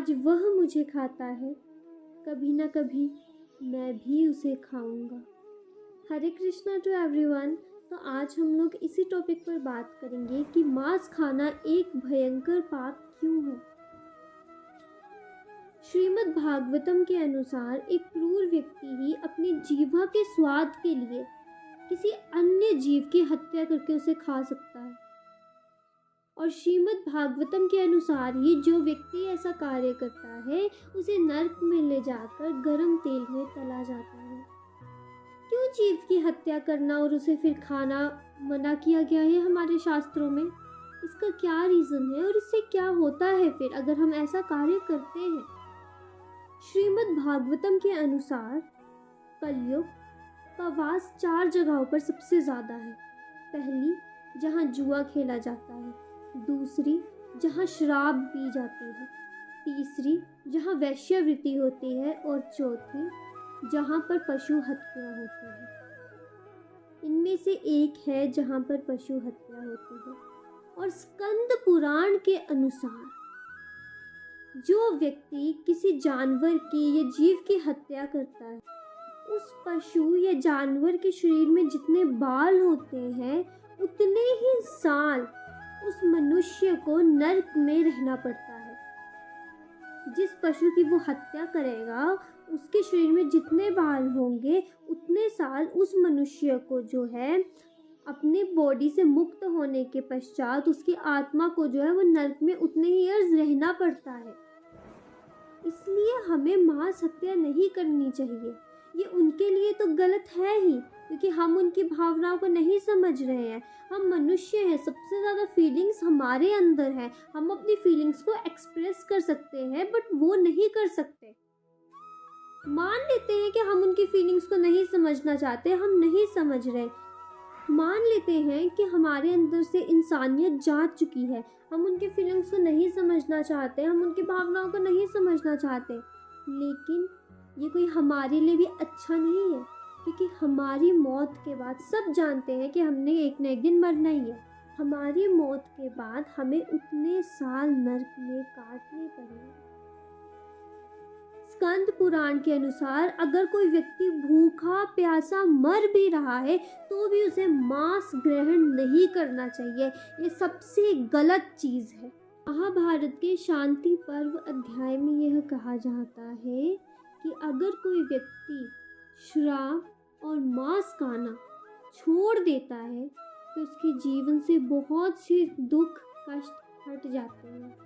आज वह मुझे खाता है, कभी न कभी मैं भी उसे खाऊंगा। हरे कृष्णा टू एवरीवन। तो आज हम लोग इसी टॉपिक पर बात करेंगे कि मांस खाना एक भयंकर पाप क्यों है। श्रीमद् भागवतम के अनुसार एक क्रूर व्यक्ति ही अपनी जीवा के स्वाद के लिए किसी अन्य जीव की हत्या करके उसे खा सकता है, और श्रीमद् भागवतम के अनुसार ही जो व्यक्ति ऐसा कार्य करता है उसे नरक में ले जाकर गर्म तेल में तला जाता है। क्यों जीव की हत्या करना और उसे फिर खाना मना किया गया है हमारे शास्त्रों में? इसका क्या रीज़न है और इससे क्या होता है फिर अगर हम ऐसा कार्य करते हैं? श्रीमद् भागवतम के अनुसार कलयुग का वास 4 जगहों पर सबसे ज़्यादा है। पहली, जहाँ जुआ खेला जाता है। दूसरी, जहाँ शराब पी जाती है। तीसरी, जहाँ वैश्यवृत्ति होती है। और चौथी, जहाँ पर पशु हत्या होती है। इनमें से एक है जहाँ पर पशु हत्या होती है। और स्कंद पुराण के अनुसार जो व्यक्ति किसी जानवर की या जीव की हत्या करता है, उस पशु या जानवर के शरीर में जितने बाल होते हैं उतने ही साल उस मनुष्य को नरक में रहना पड़ता है। जिस पशु की वो हत्या करेगा उसके शरीर में जितने बाल होंगे उतने साल उस मनुष्य को जो है अपनी बॉडी से मुक्त होने के पश्चात उसकी आत्मा को जो है वो नरक में उतने ही ईयर्स रहना पड़ता है। इसलिए हमें मांस हत्या नहीं करनी चाहिए। ये उनके लिए तो गलत है ही, क्योंकि हम उनकी भावनाओं को नहीं समझ रहे हैं। हम मनुष्य हैं, सबसे ज़्यादा फीलिंग्स हमारे अंदर है। हम अपनी फीलिंग्स को एक्सप्रेस कर सकते हैं बट वो नहीं कर सकते। मान लेते हैं कि हम उनकी फीलिंग्स को नहीं समझना चाहते, हम नहीं समझ रहे। मान लेते हैं कि हमारे अंदर से इंसानियत जा चुकी है, हम उनके फीलिंग्स को नहीं समझना चाहते, हम उनकी भावनाओं को नहीं समझना चाहते। लेकिन ये कोई हमारे लिए भी अच्छा नहीं है, क्योंकि हमारी मौत के बाद सब जानते हैं कि हमने एक न एक दिन मरना ही है। हमारी मौत के बाद हमें उतने साल नरक में काटने पड़ेंगे। स्कंद पुराण के अनुसार अगर कोई व्यक्ति भूखा प्यासा मर भी रहा है तो भी उसे मांस ग्रहण नहीं करना चाहिए। ये सबसे गलत चीज़ है। महाभारत के शांति पर्व अध्याय में यह कहा जाता है कि अगर कोई व्यक्ति शराब और मांस खाना छोड़ देता है तो उसके जीवन से बहुत से दुख कष्ट हट जाते हैं।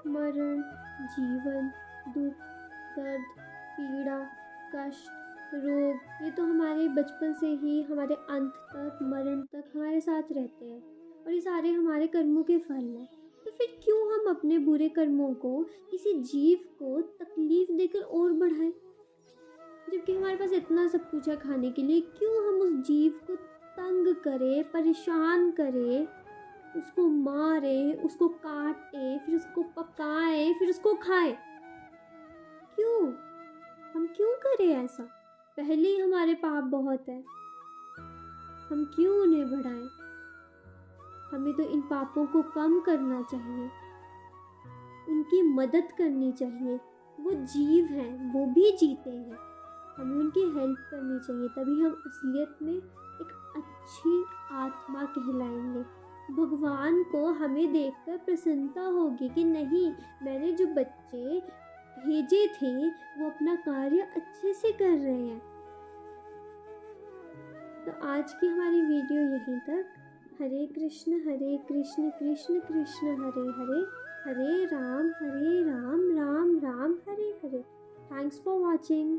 मरण, जीवन, दुख, दर्द, पीड़ा, कष्ट, रोग, ये तो हमारे बचपन से ही हमारे अंत तक, मरण तक हमारे साथ रहते हैं, और ये सारे हमारे कर्मों के फल हैं। तो फिर क्यों हम अपने बुरे कर्मों को किसी जीव को तकलीफ देकर और बढ़ाएं? जबकि हमारे पास इतना सब कुछ है खाने के लिए, क्यों हम उस जीव को तंग करें, परेशान करें, उसको मारें, उसको काटें, फिर उसको पकाएं, फिर उसको खाएं? क्यों? हम क्यों करें ऐसा? पहले ही हमारे पाप बहुत है, हम क्यों उन्हें बढ़ाएं? हमें तो इन पापों को कम करना चाहिए, उनकी मदद करनी चाहिए। वो जीव हैं, वो भी जीते हैं, हमें उनकी हेल्प करनी चाहिए। तभी हम असलियत में एक अच्छी आत्मा कहलाएंगे। भगवान को हमें देखकर प्रसन्नता होगी कि नहीं, मैंने जो बच्चे भेजे थे वो अपना कार्य अच्छे से कर रहे हैं। तो आज की हमारी वीडियो यहीं तक। Hare Krishna Krishna Krishna Hare Hare, Hare Ram Ram Ram Hare Hare. Thanks for watching.